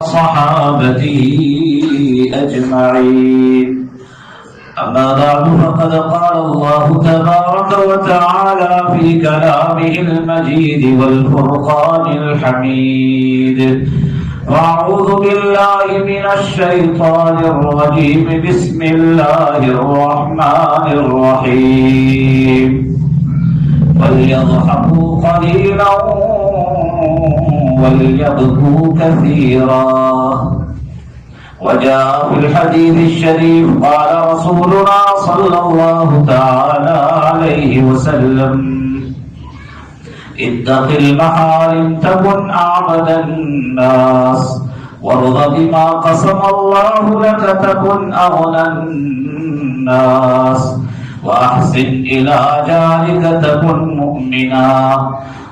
صحابته أجمعين. أما بعد فقد قال الله تبارك وتعالى في كلامه المجيد والفرقان الحميد. وأعوذ بالله من الشيطان الرجيم. بسم الله الرحمن الرحيم. وليضحكوا قليلا وليبكوا كثيرا. وجاء في الحديث الشريف قال رسولنا صلى الله تعالى عليه وسلم: اتق المحارم تكن أعبد الناس، وارض بما قسم الله لك تكن أغنى الناس، وأحسن إلى جارك تكن مؤمنا،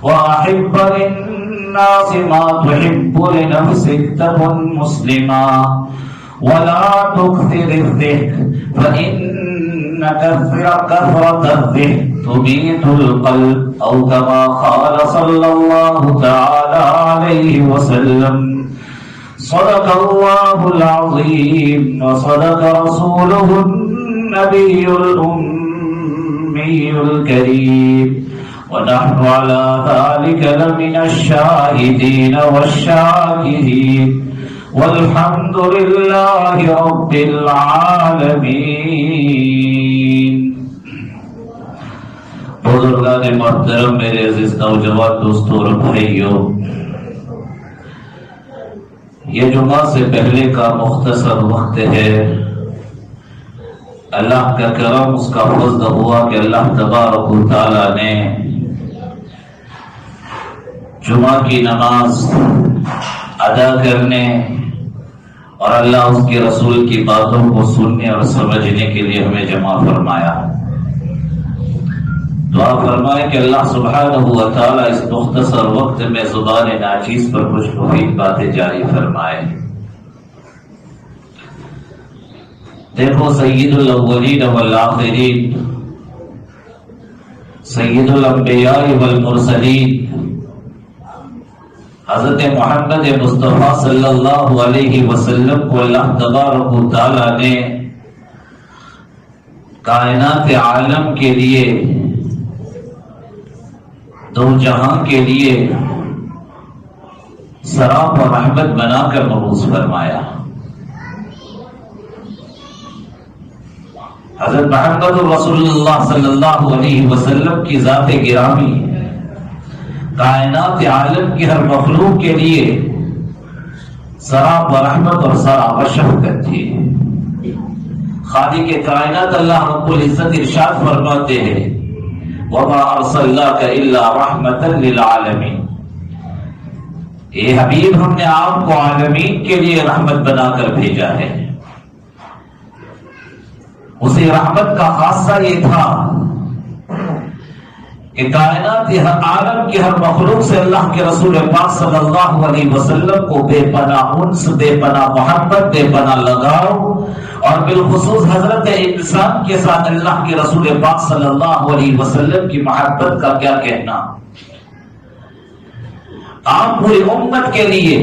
وأحب للناس ما تحب لنفسك تكن مسلما، ولا تكثر الضحك فإن كثرة الضحك تميت القلب، أو كما قال صلى الله تعالى عليه وسلم. صدق الله العظيم وصدق رسوله النبي الأمي الكريم، ونحن على ذلك لمن الشاهدين والشاكرين، والحمد لله رب العالمين. بزرگان محترم، میرے عزیز نوجوان دوستوں اور بھائیوں، یہ جمعہ سے پہلے کا مختصر وقت ہے. اللہ کا کرم، اس کا فضل ہوا کہ اللہ تبارک و تعالی نے جمعہ کی نماز ادا کرنے اور اللہ اس کے رسول کی باتوں کو سننے اور سمجھنے کے لیے ہمیں جمع فرمایا. دعا فرمائے کہ اللہ سبحانہ و تعالی اس مختصر وقت میں زبان ناچیز پر کچھ مفید باتیں جاری فرمائے. دیکھو، سید الاولین والآخرین، سید الانبیاء والمرسلین، حضرت محمد مصطفیٰ صلی اللہ علیہ وسلم کو اللہ تبارک و تعالی نے کائنات عالم کے لیے، دو جہاں کے لیے سراپا رحمت بنا کر مبعوث فرمایا. حضرت محمد رسول اللہ صلی اللہ علیہ وسلم کی ذات گرامی کائنات عالم کی ہر مخلوق کے لیے سراپا رحمت اور سراپا شفقت تھی. خالق کائنات اللہ رب العزت ارشاد فرماتے ہیں: وَمَا أَرْسَلْنَاكَ إِلَّا رَحْمَةً لِلْعَالَمِينَ. اے حبیب، ہم نے آپ کو عالمین کے لیے رحمت بنا کر بھیجا ہے. اسی رحمت کا خاصہ یہ تھا کہ کائنات ہر عالم کی ہر مخلوق سے اللہ کے رسول پاک صلی اللہ علیہ وسلم کو بے پناہ انس، بے پناہ محبت، بے پناہ لگاؤ، اور بالخصوص حضرت انسان کے ساتھ اللہ کے رسول پاک صلی اللہ علیہ وسلم کی محبت کا کیا کہنا. آپ پوری امت کے لیے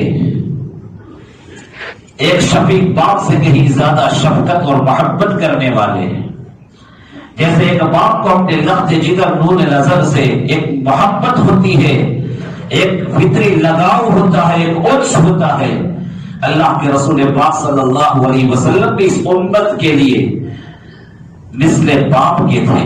ایک شفیق باپ سے کہیں زیادہ شفقت اور محبت کرنے والے ہیں. جیسے ایک باپ کو اپنے لخت جگر نور نظر سے ایک محبت ہوتی ہے، ایک فطری لگاؤ ہوتا ہے، ایک انس ہوتا ہے، اللہ کے رسول پاک صلی اللہ علیہ وسلم بھی اس امت کے لیے مثل باپ کے تھے.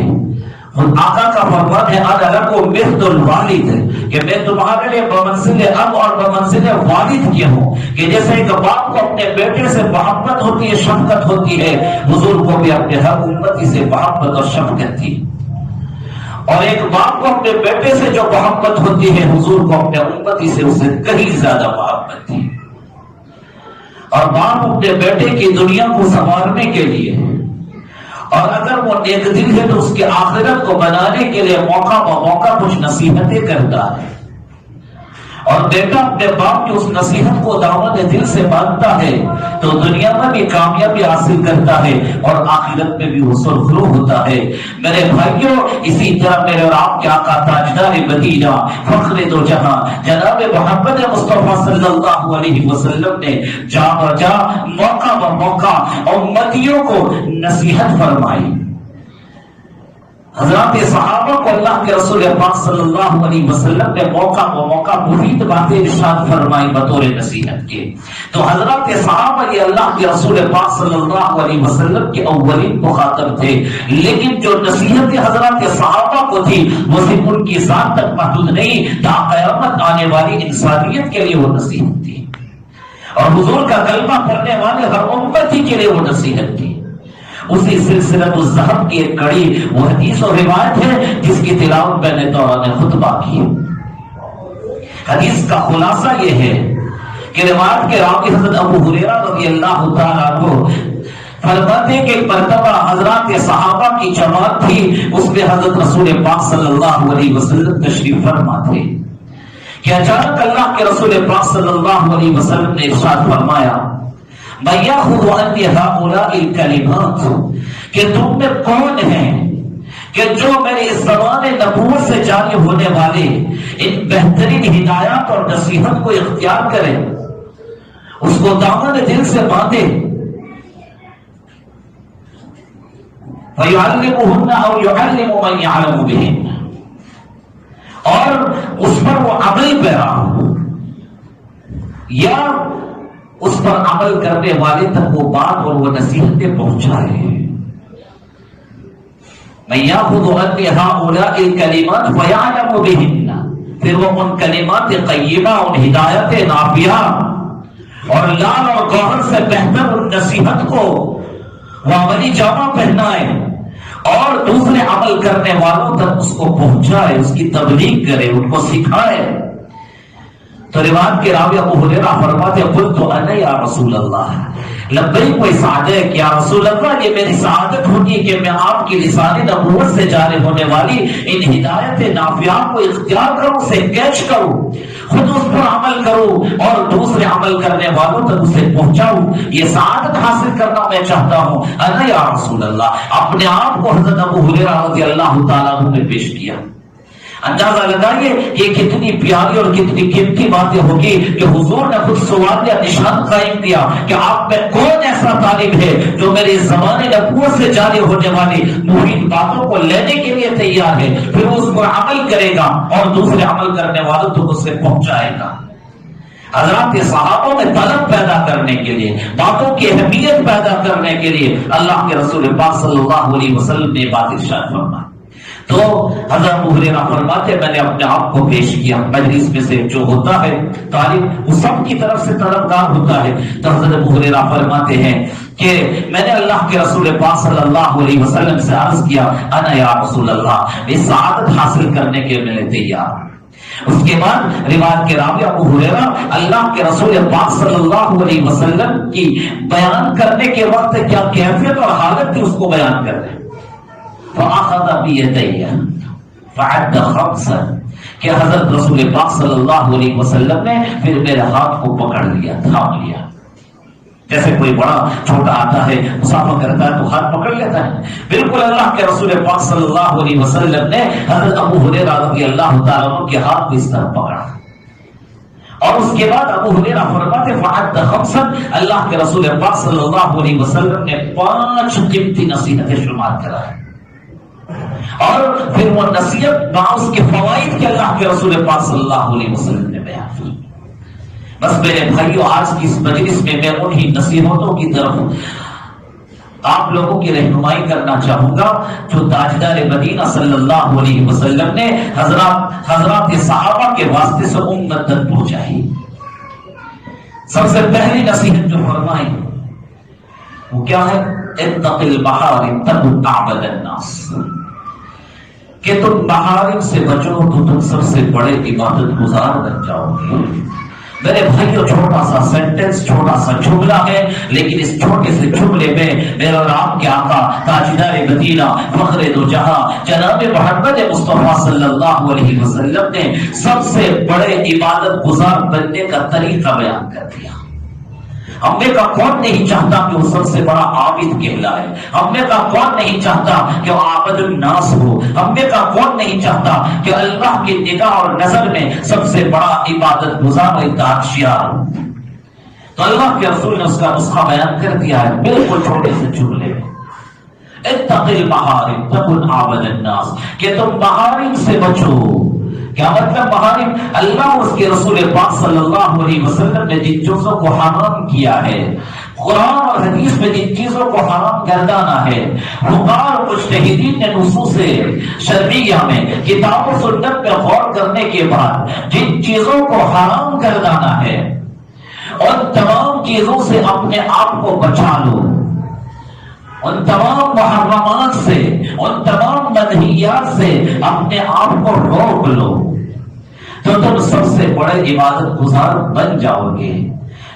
آقا کا فرمان ہے: انا لکم مثل الوالد، کہ میں تمہارے لیے بمنزل اب اور بمنزل والد کیا ہوں. کہ جیسے ایک باپ کو اپنے بیٹے سے محبت ہوتی ہے، شفقت ہوتی ہے، حضور کو بھی اپنے ہر امتی سے محبت اور شفقت تھی. اور ایک باپ کو اپنے بیٹے سے جو محبت ہوتی ہے، حضور کو اپنے امتی سے اسے کہیں زیادہ محبت تھی. اور باپ اپنے بیٹے کی دنیا کو سنوارنے کے لیے، اور اگر وہ نیک دل ہے تو اس کی آخرت کو بنانے کے لیے موقع بہ موقع کچھ نصیحتیں کرتا ہے. اور بیٹا اپنے باپ کی اس نصیحت کو دامن دل سے مانتا ہے تو دنیا میں بھی کامیابی حاصل کرتا ہے اور آخرت میں بھی وہ سرخرو ہوتا ہے۔ میرے بھائیوں، اسی طرح میرے اور آپ کے آقا تاجدار مدینہ فخر دو جہاں جناب محمد مصطفیٰ صلی اللہ علیہ وسلم نے جا بجا موقع بموقع امتیوں کو نصیحت فرمائی۔ حضرات صحابہ کو اللہ کے رسول پاک صلی اللہ علیہ وسلم نے موقع بموقع مفید باتیں ارشاد فرمائی بطور نصیحت کے۔ تو حضرات صحابہ یہ اللہ کے رسول پاک صلی اللہ علیہ وسلم کے اولین مخاطب تھے، لیکن جو نصیحت حضرات صحابہ کو تھی وہ صرف ان کی ذات تک محدود نہیں، تا قیامت آنے والی انسانیت کے لیے وہ نصیحت تھی، اور حضور کا کلمہ پڑھنے والے ہر امتی کے لیے وہ نصیحت تھی۔ اسی سلسلۃ الذہب کی ایک کڑی وہ حدیث اور روایت ہے جس کی تلاوت میں نے دوران خطبہ کی۔ حدیث کا خلاصہ یہ ہے کہ روایت کے راوی حضرت ابو ہریرہ رضی اللہ تعالیٰ عنہ فرماتے ہیں کہ ایک مرتبہ حضرات صحابہ کی جماعت تھی، اس میں حضرت رسول پاک صلی اللہ علیہ وسلم تشریف فرما تھے کہ اچانک اللہ کے رسول پاک صلی اللہ علیہ وسلم نے ارشاد فرمایا مَن يَأْخُذُ عَنِّ هَؤُلَاءِ الْكَلِمَاتِ کہ تم میں کون ہیں کہ جو میرے اس زمان نبوت سے جاری ہونے والے ان بہترین ہدایات اور نصیحت کو اختیار کرے، اس کو دامن دل سے باندھے، فَيُعَلِّمُهُنَّ أَوْ يُعَلِّمُ مَن يَعْلَمُ بِهِنَّ اور اس پر وہ عمل پیرا یا اس پر عمل کرنے والے تک وہ بات اور وہ نصیحتیں پہنچائے۔ مَن يَأْخُذُ عَنِّ هَؤُلَاءِ الْكَلِمَاتِ فَيَعْلَمُ بِهِنَّ پھر وہ ان کلمات قیمہ، ان ہدایت نافعہ اور لال اور گوہر سے بہتر ان نصیحت کو وہ عملی جامہ پہنائے اور دوسرے عمل کرنے والوں تک اس کو پہنچائے، اس کی تبلیغ کرے، ان کو سکھائے۔ تو روایت کے راوی ابو ہریرہ فرماتے قلت انا یا رسول اللہ لبیک و سعادت کہ یا رسول اللہ یہ میری سعادت ہوگی کہ میں آپ کی لسان نبوت سے جاری ہونے والی ان ہدایت نافعات کو اختیار کروں، اسے کیچ کروں، خود اس پر عمل کروں اور دوسرے عمل کرنے والوں تک اسے پہنچاؤں، یہ سعادت حاصل کرنا میں چاہتا ہوں۔ انا یا رسول اللہ اپنے آپ کو حضرت ابو ہریرہ رضی اللہ تعالیٰ عنہ نے پیش کیا۔ اندازہ لگائیے یہ کتنی پیاری اور کتنی قیمتی باتیں ہوگی کہ حضور نے خود سوال یا نشان قائم کیا کہ آپ میں کون ایسا طالب ہے جو میرے زمانے نبوت سے جاری ہونے والی مفید باتوں کو لینے کے لیے تیار ہے، پھر اس پر عمل کرے گا اور دوسرے عمل کرنے والوں تک اسے پہنچائے گا۔ حضرات صحابوں میں طلب پیدا کرنے کے لیے، باتوں کی اہمیت پیدا کرنے کے لیے اللہ کے رسول پاک صلی اللہ علیہ وسلم نے بات ارشاد فرمائی۔ تو حضرت ابو ہریرہ فرماتے میں نے اپنے آپ کو پیش کیا، مجلس میں سے جو ہوتا ہے طالب وہ سب کی طرف سے طلبگار ہوتا ہے، تو حضرت ابو ہریرہ فرماتے ہیں کہ میں نے اللہ کے رسول پاک صلی اللہ علیہ وسلم سے عرض کیا انا یا رسول اللہ میں سعادت حاصل کرنے کے لیے تیار ہوں۔ اس کے بعد روایت کے راوی ابو ہریرہ اللہ کے رسول پاک صلی اللہ علیہ وسلم کی بیان کرنے کے وقت کیا کیفیت اور حالت تھی اس کو بیان کر رہے ہیں۔ فَأَخَذَ بِيَدَيَّ فَعَدَّ خَمْسًا کہ حضرت رسول پاک صلی اللہ علیہ وسلم نے پھر میرے ہاتھ کو پکڑ لیا، تھام لیا، جیسے کوئی بڑا چھوٹا آتا ہے مسافہ کرتا ہے تو ہاتھ پکڑ لیتا ہے، بالکل اللہ کے رسول پاک صلی اللہ علیہ وسلم نے حضرت ابو ہریرہ رضی اللہ تعالیٰ عنہ کے ہاتھ کو اس طرح پکڑا، اور اس کے بعد ابو ہریرہ فرماتے فعد خمسا اللہ کے رسول پاک صلی اللہ علیہ وسلم نے 5 قیمتی نصیحتیں شمار کرائے، اور پھر وہ نصیحت بعض کے فوائد کے اللہ کے رسول پاک صلی اللہ علیہ وسلم نے بیان کی۔ بس میرے بھائیو آج کی اس مجلس میں میں انہی نصیحتوں کی طرف آپ لوگوں کی رہنمائی کرنا چاہوں گا جو تاجدار مدینہ صلی اللہ علیہ وسلم نے حضرات صحابہ کے واسطے سے امت تک پہنچائی۔ سب سے پہلی نصیحت جو فرمائی وہ کیا ہے؟ اتق المحارم تکن اعبد الناس، کہ تم محارم سے بچو تو تم سب سے بڑے عبادت گزار بن جاؤ گے۔ میرے بھائیوں چھوٹا سا سینٹنس، چھوٹا سا جملہ ہے، لیکن اس چھوٹے سے جملے میں میرے اور آپ کے آقا تاجدار مدینہ فخر دو جہاں جناب محمد مصطفیٰ صلی اللہ علیہ وسلم نے سب سے بڑے عبادت گزار بننے کا طریقہ بیان کر دیا۔ ہم میں کا کون نہیں چاہتا کہ وہ سب سے بڑا عابد کہلائے، ہم میں کا کون نہیں چاہتا کہ وہ عابد الناس ہو، ہم میں کا کون نہیں چاہتا کہ اللہ کی نگاہ اور نظر میں سب سے بڑا عبادت گزار و اطاعتشیار ہو۔ تو اللہ کے رسول نے اس کا نسخہ بیان کر دیا ہے بالکل چھوٹے سے جملے میں، اتق المحارم تکن عابد الناس، کہ تم محارم سے بچو۔ کیا مطلب محارم؟ اللہ اور اس کے رسول پاک صلی اللہ علیہ وسلم نے جن چیزوں کو حرام کیا ہے، قرآن اور حدیث میں جن چیزوں کو حرام گردانا ہے، فقہاء اور مجتہدین نے نصوص شرعیہ میں کتاب و سنت پر غور کرنے کے بعد جن چیزوں کو حرام گردانا ہے، ان تمام چیزوں سے اپنے آپ کو بچا لو، ان تمام محرمات سے، ان تمام منہیات سے اپنے آپ کو روک لو، تو تم سب سے بڑے عبادت گزار بن جاؤ گے۔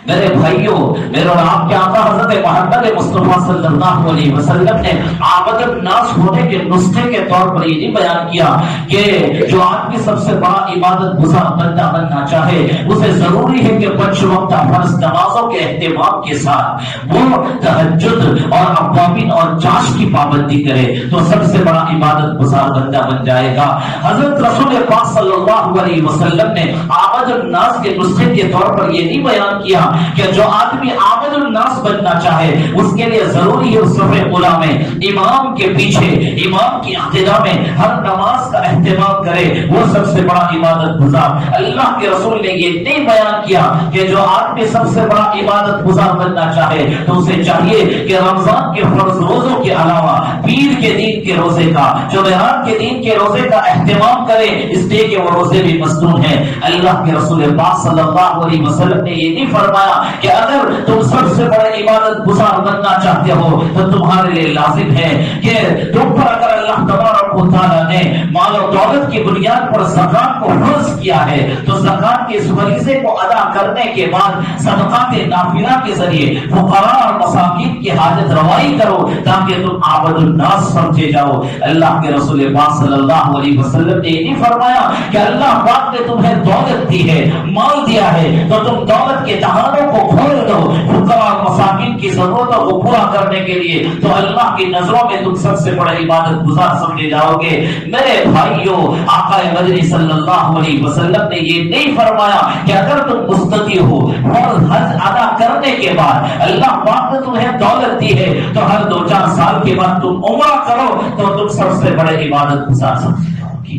میرے بھائیوں، میرے اور آپ کے آقا حضرت محمد مصطفیٰ صلی اللہ علیہ وسلم نے عابد الناس ہونے کے نسخے کے طور پر یہ نہیں بیان کیا کہ جو آدمی سب سے بڑا عبادت گزار بننا چاہے اسے ضروری ہے کہ 5 وقت فرض نمازوں کے اہتمام کے ساتھ وہ تہجد اور اوابین اور چاش کی پابندی کرے تو سب سے بڑا عبادت گزار بندہ بن جائے گا۔ حضرت رسول پاک صلی اللہ علیہ وسلم نے عابد الناس کے نسخے کے طور پر یہ نہیں بیان کیا کہ جو آدمی عابد الناس بننا چاہے اس کے لیے ضروری ہے صف اولیٰ میں امام کے پیچھے، امام کی اقتداء میں ہر نماز کا اہتمام کرے، وہ سب سے بڑا عبادت گزار۔ اللہ کے رسول نے یہ نہیں بیان کیا کہ جو آدمی سب سے بڑا عبادت گزار بننا چاہے تو اسے چاہیے کہ رمضان کے فرض روزوں کے علاوہ پیر کے دین کے روزے کا، جمعرات کے دین کے روزے کا اہتمام کرے، اس لیے کہ وہ روزے بھی مصنون ہیں۔ اللہ کے رسول پاک صلی اللہ علیہ وسلم نے یہ نہیں فرمایا کہ اگر تم سب سے بڑے عبادت گزار بننا چاہتے ہو تو تمہارے لیے لازم ہے کہ تم پر اگر اللہ تبارک و تعالیٰ نے مال و دولت کی بنیاد پر زکات کو فرض کیا ہے تو زکات کے اس فریضے کو ادا کرنے کے بعد صدقات نافلہ کے ذریعے فقراء اور مساکین کی حاجت روائی کرو تاکہ تم عابد الناس سمجھے جاؤ۔ اللہ کے رسول پاک صلی اللہ علیہ وسلم نے یہ نہیں فرمایا کہ اللہ پاک نے تمہیں دولت دی ہے، مال دیا ہے تو تم دولت کے جہانوں کو کھول دو، فقراء اور مساکین کی ضرورتوں کو پورا کرنے کے لیے تو اللہ کی نظروں میں تم سب سے بڑے عبادت گزار سمجھے جاؤ گے۔ میرے بھائیوں، آقا مدنی صلی اللہ علیہ وسلم نے یہ نہیں فرمایا کہ اگر تم مستطیع ہو فرض حج ادا کرنے کے بعد اللہ پاک نے تمہیں دولت دی ہے تو ہر 2-4 سال کے بعد تم عمرہ کرو تو تم سب سے بڑے عبادت گزار سمجھے جاؤ گے۔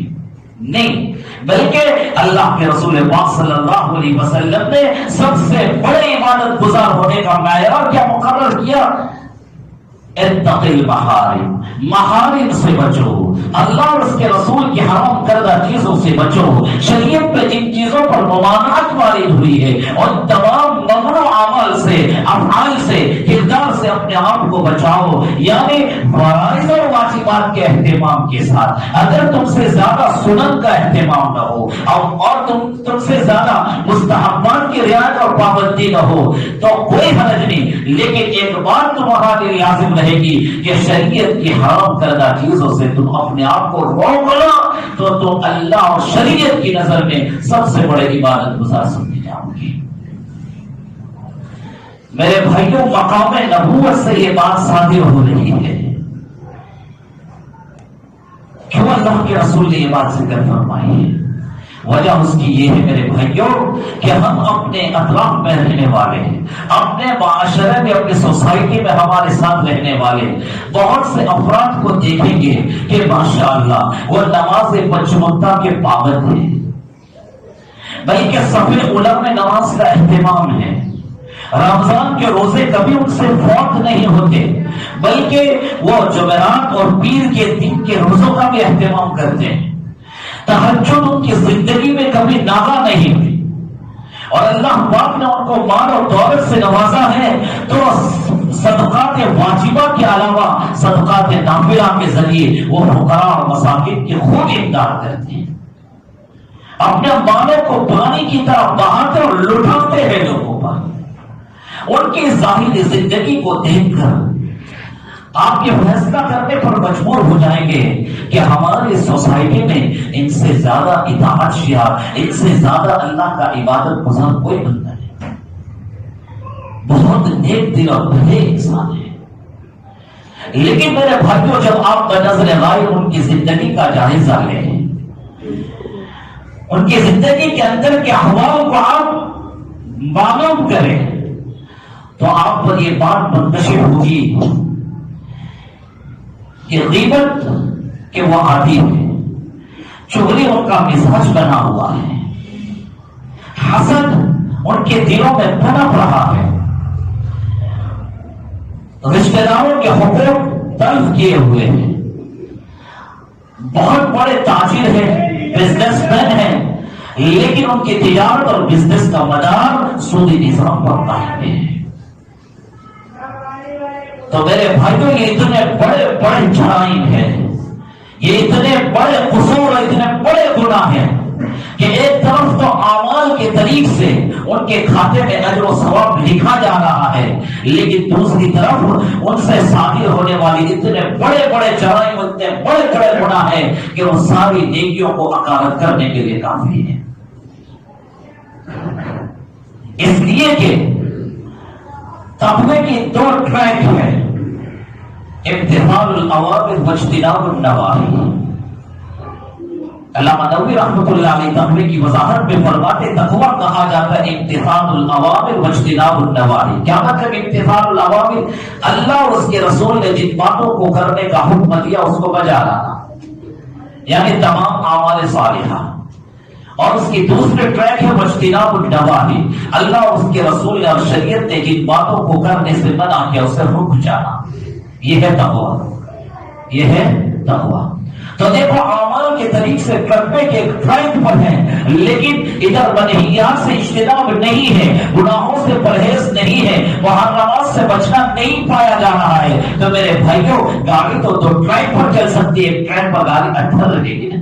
نہیں، بلکہ اللہ کے رسول پاک صلی اللہ علیہ وسلم نے سب سے بڑے عبادت گزار ہونے کا معیار کیا مقرر کیا؟ اتق المحارم، محارم سے بچو، اللہ اور اس کے رسول کی حرام کردہ چیزوں سے بچو۔ شریعت پہ جن چیزوں پر ممانعت وارد ہوئی ہے ان تمام ممنوع اعمال سے، افعال سے، کردار سے اپنے آپ کو بچاؤ، یعنی فرائض اور واجبات کے اہتمام کے ساتھ۔ اگر تم سے زیادہ سنن کا اہتمام نہ ہو اور تم سے زیادہ مستحبات کی رعایت اور پابندی نہ ہو تو کوئی حرج نہیں، لیکن ایک بات تمہارے لیے لازم رہے گی کہ شریعت کی حرام کردہ چیزوں سے تم اپنے آپ کو روک لو تو تم اللہ اور شریعت کی نظر میں سب سے بڑے عبادت گزار سمجھے جاؤ گے۔ میرے بھائیوں، مقام نبوت سے یہ بات صادر ہو رہی ہے۔ کیوں اللہ کے رسول نے یہ بات ذکر فرمائی ہے؟ وجہ اس کی یہ ہے میرے بھائیوں کہ ہم اپنے اطراف میں رہنے والے ہیں، اپنے معاشرے میں، اپنی سوسائٹی میں ہمارے ساتھ رہنے والے بہت سے افراد کو دیکھیں گے کہ ماشاءاللہ وہ نماز 5 وقت کے پابند ہیں، بلکہ صف اولیٰ میں نماز کا اہتمام ہے، رمضان کے روزے کبھی ان سے فوت نہیں ہوتے، بلکہ وہ جمعرات اور پیر کے دن کے روزوں کا بھی اہتمام کرتے ہیں، تہجد ان کی زندگی میں کبھی ناغا نہیں ہوئی، اور اللہ پاک نے ان کو مال اور دولت سے نوازا ہے تو صدقات واجبہ کے علاوہ صدقات نافلہ کے ذریعے وہ فقراء اور مساکین کی خوب امداد کرتے ہیں۔ اپنے مالوں کو پانی کی طرح بہاتے اور لٹاتے ہیں لوگوں پر. ان کی ظاہری زندگی کو دیکھ کر آپ یہ فیصلہ کرنے پر مجبور ہو جائیں گے کہ ہماری سوسائٹی میں ان سے زیادہ اطاعت شیعہ، ان سے زیادہ اللہ کا عبادت گزار کوئی بندہ نہیں. بہت نیک دل اور بھلے انسان ہیں. لیکن میرے بھائیوں، جب آپ بنظر غائب ان کی زندگی کا جائزہ لیں، ان کی زندگی کے اندر کے احوال کو آپ معلوم کریں، تو آپ پر یہ بات منتشر ہوگی کہ غیبت کہ وہ عادی ہے، چغلی ان کا مزاج بنا ہوا ہے، حسد ان کے دلوں میں پنپ رہا ہے، رشتہ داروں کے حقوق تلف کیے ہوئے ہیں، بہت بڑے تاجر ہیں، بزنس مین ہیں، لیکن ان کی تجارت اور بزنس کا مدار سودی نظام پر قائم ہے. تو میرے بھائیوں، یہ اتنے بڑے بڑے جرائم ہیں، یہ اتنے بڑے قصور اور اتنے بڑے گناہ ہیں کہ ایک طرف تو اعمال کے طریق سے ان کے کھاتے میں اجر و ثواب لکھا جا رہا ہے، لیکن دوسری طرف ان سے صادر ہونے والی اتنے بڑے بڑے جرائم، اتنے بڑے بڑے گناہ ہیں کہ وہ ساری نیکیوں کو اکارت کرنے کے لیے کافی ہے. اس لیے کہ تقوی کی دو ٹریک ہے، امتثال الاوامر واجتناب النواہی. علامہ نووی رحمۃ اللہ علیہ تقوی کی وضاحت میں فرماتے تقوی کہا جاتا ہے امتثال الاوامر واجتناب النواہی. کیا مطلب امتثال الاوامر؟ اللہ اور اس کے رسول نے جن باتوں کو کرنے کا حکم دیا اس کو بجا لانا، یعنی تمام اعمال صالحہ. اور اس کی دوسری ٹریک ہے واجتناب النواہی، اللہ اور اس کے رسول نے اور شریعت نے جن باتوں کو کرنے سے منع کیا اسے رک جانا. یہ ہے تقوی، یہ ہے تقوی. تو دیکھو، اعمال کے طریق سے کرنے کے ایک ٹریک پر ہیں، لیکن ادھر منہیات سے اجتناب نہیں ہے، گناہوں سے پرہیز نہیں ہے، محرمات سے بچنا نہیں پایا جا رہا ہے. تو میرے بھائیوں، گاڑی تو دو ٹریک پر چل سکتی ہے، ایک ٹریک پر گاڑی اٹھل رہے گی نا.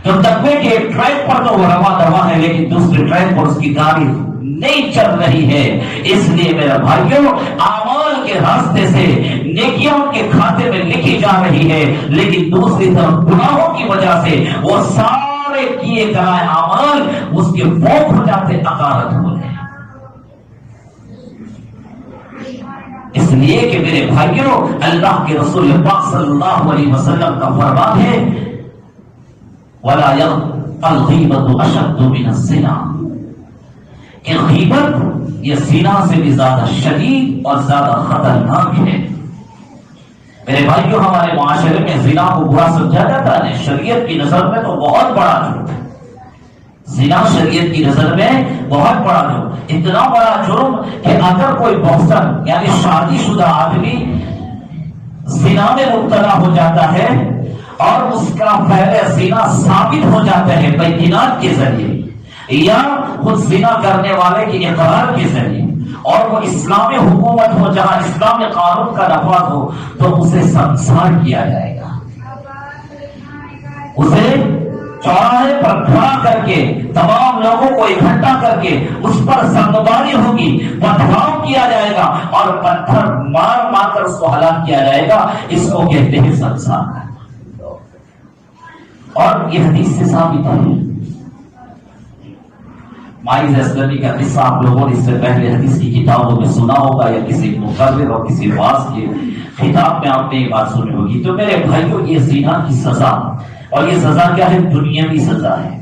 تو تقوی کے ایک ٹریک پر تو وہ رواں دوا ہے، لیکن دوسرے ٹریک پر اس کی گاڑی نہیں چل رہی ہے. اس لیے میرے بھائیوں، اعمال کے راستے سے نیکیاں ان کے کھاتے میں لکھی جا رہی ہے، لیکن دوسری طرف گناہوں کی وجہ سے وہ سارے کیے گئے اعمال اس کے فوق ہو جاتے، اکارت ہو جائے. اس لیے کہ میرے بھائیوں، اللہ کے رسول پاک صلی اللہ علیہ وسلم کا فرمان ہے وَلَا الْغِيبَةُ أَشَدُّ مِنَ الزِّنَا، کہ غیبت یہ زنا سے بھی زیادہ شدید اور زیادہ خطرناک ہے. میرے بھائیوں، ہمارے معاشرے میں زنا کو برا سمجھا جاتا ہے، شریعت کی نظر میں تو بہت بڑا جرم ہے. زنا شریعت کی نظر میں بہت بڑا جرم، اتنا بڑا جرم کہ اگر کوئی محسن یعنی شادی شدہ آدمی زنا میں مبتلا ہو جاتا ہے اور اس کا پہلے زنا ثابت ہو جاتا ہے بینات کے ذریعے یا خود زنا کرنے والے کے اقرار کے ذریعے، اور وہ اسلامی حکومت ہو جہاں اسلامی قانون کا نفاذ ہو، تو اسے سنسار کیا جائے گا. اسے چوراہے پر کھڑا کر کے تمام لوگوں کو اکٹھا کر کے اس پر سنگباری ہوگی، پتھراؤ کیا جائے گا اور پتھر مار مار کر اس کو ہلاک کیا جائے گا. اس کو کہتے ہیں سنسار کرنا. اور یہ حدیث سے ثابت ہے. مائز اسلمی کا قصہ آپ لوگوں نے اس سے پہلے حدیث کی کتابوں میں سنا ہوگا یا کسی مقرر اور کسی واعظ کے خطاب میں آپ نے یہ بات سنی ہوگی. تو میرے بھائیوں، یہ زنا کی سزا، اور یہ سزا کیا ہے؟ دنیاوی سزا ہے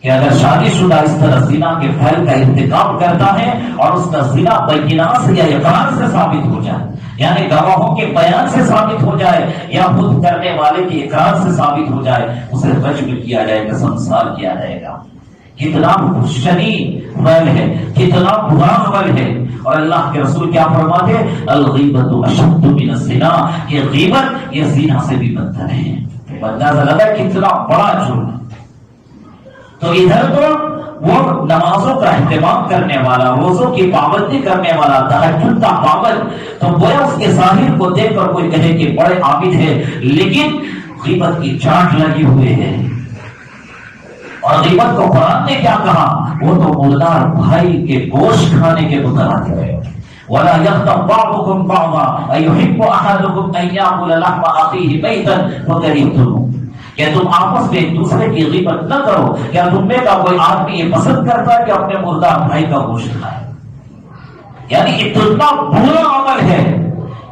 کہ اگر شادی شدہ اس طرح زنا کے فعل کا ارتکاب کرتا ہے اور اس کا زنا بینات سے یا اقرار سے ثابت ہو جائے، یعنی گواہوں کے بیان سے ثابت ہو جائے یا خود کرنے والے کے اقرار سے ثابت ہو جائے، اسے رجم کیا جائے گا، سنسار کیا جائے گا. کتنا شدید فعل ہے، کتنا برا عمل ہے. اور اللہ کے رسول کیا فرماتے ہیں؟ الغیبۃ اشد من الزنا، یہ غیبت یہ زنا سے بھی بدتر ہے. اندازہ لگا کتنا بڑا جرم. تو ادھر تو وہ نمازوں کا اہتمام کرنے والا، روزوں کی پابندی کرنے والا، تہجد کا پابند، تو گویا اس کے ظاہر کو دیکھ کر کوئی کہے کہ بڑے عابد ہے، لیکن غیبت کی چاٹ لگی ہوئے ہے. اور غیبت کو قرآن نے کیا کہا؟ وہ تو مردار بھائی کے گوشت کھانے کے مترادف ہے. وَلَا يَغْتَبْ بَعْضُكُمْ بَعْضًا أَيُحِبُّ أَحَدُكُمْ أَن يَأْكُلَ لَحْمَ أَخِيهِ مَيْتًا فَكَرِهْتُمُوهُ کہ تم آپس میں ایک دوسرے کی غیبت نہ کرو. کیا تم میں کا کوئی آدمی یہ پسند کرتا ہے کہ اپنے مردار بھائی کا گوشت کھائے؟ یعنی اتنا برا عمل ہے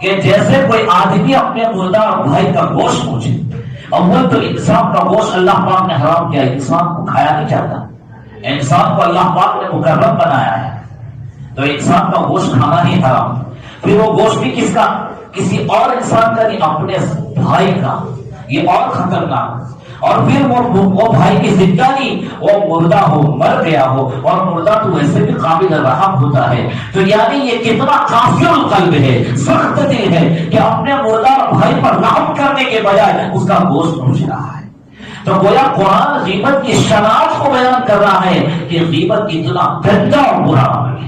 کہ جیسے کوئی آدمی اپنے مردار بھائی کا گوشت پوچھے. اول تو انسان کا گوشت اللہ پاک نے حرام کیا ہے، انسان کو کھایا نہیں جاتا. انسان کو اللہ پاک نے مکرم بنایا ہے تو انسان کا گوشت کھانا ہی حرام. پھر وہ گوشت بھی کس کا؟ کسی اور انسان کا نہیں، اپنے بھائی کا. یہ اور خطرناک. اور پھر وہ بھائی کی زندہ نہیں، وہ مردہ ہو، مر گیا ہو، اور مردہ تو ویسے بھی قابل رحم ہوتا ہے. تو یعنی یہ کتنا قاسیہ القلب ہے، سخت دل ہے کہ اپنے مردہ بھائی پر رحم کرنے کے بجائے اس کا گوشت پوچھ رہا ہے. تو گویا قرآن غیبت کی شناخت کو بیان کر رہا ہے کہ غیبت اتنا گندا اور برا عمل ہے.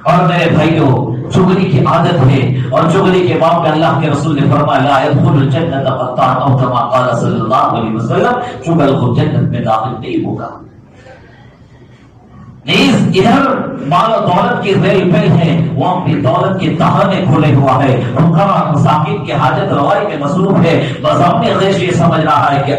اور میرے بھائیوں، چغلی کی عادت ہے، اور چغلی کے باب میں اللہ کے رسول نے فرمایا لا يدخل الجنت قطان او كما قال صلی اللہ علیہ وسلم، چغل کو جنت میں داخل نہیں ہوگا. نیز ادھر مال و دولت کی ریل پہ ہے، وہ اپنی دولت کے تہانے کھولے ہوا ہے، فقراء مساکین کی حاجت روائی میں مصروف ہے. بضامن غیش یہ سمجھ رہا ہے کہ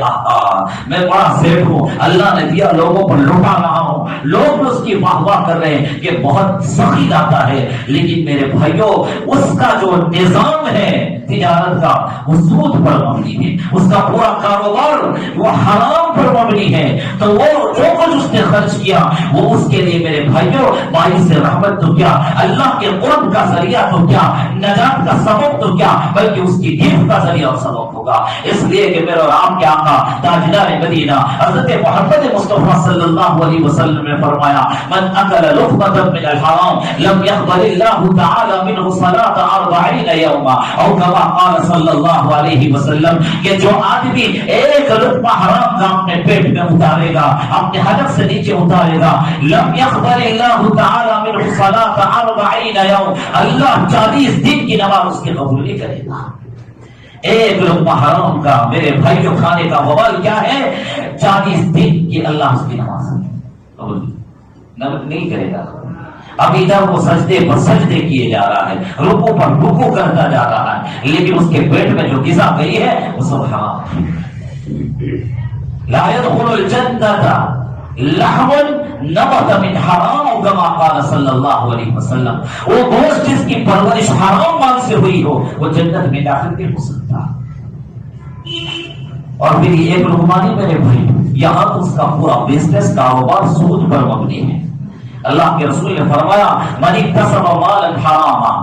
میں بڑا سیٹ ہوں، اللہ نے دیا لوگوں پر لٹا رہا ہوں. لوگ اس کی واہ واہ کر رہے ہیں کہ بہت سخی لاتا ہے. لیکن میرے بھائیوں، اس کا جو نظام ہے تجارت کا وہ سود پر مبنی ہے، اس کا پورا کاروبار وہ حرام پر مبنی ہے. تو وہ جو کچھ اس نے خرچ کیا وہ اس کے لیے میرے بھائیوں باعث رحمت تو کیا، اللہ کے قرب کا ذریعہ تو کیا، نجات کا سبب تو کیا، بلکہ اس کی حفظ کا ذریعہ اور سبب ہوگا. اس لیے کہ میرے اور آپ کے آقا تاجدار مدینہ حضرت محمد مصطفیٰ صلی اللہ علیہ وسلم نے فرمایا من اکل لقمة من الحرام لم يقبل اللہ تعالی منه صلاة 40 یوما، اور کما قال صلی اللہ علیہ وسلم کہ جو آدمی ایک لقمہ حرام کا اپنے پیٹ میں اتارے گا، اپنے حلق سے نیچے اتارے گا، لم يقبل اللہ تعالی منه صلاة 40 یوم، اللہ 40 دن کی نماز اس کی قبول نہیں کرے گا. ایک لقمہ حرام کا میرے بھائیوں کھانے کا وبال کیا ہے؟ 40 دن کی اللہ اس کی نماز قبول نہیں کرے گا. اب ادھر وہ سجدے پر سجدے کیے جا رہا ہے، رکوع پر رکوع کرتا جا رہا ہے، لیکن اس کے پیٹ میں جو غذا گئی ہے وہ سب حرام. لا يدخل الجنة لحم نبت من حرام كما قال صلی اللہ علیہ وسلم، وہ گوشت جس کی پرورش حرام مال سے ہوئی ہو وہ جنت میں داخل نہیں ہو سکتا. اور پھر یہ ایک لقمانی میرے بھائی، یہاں تو اس کا پورا بزنس کاروبار سود پر مبنی ہے. اللہ کے رسول نے فرمایا من اکتسب مالا حراما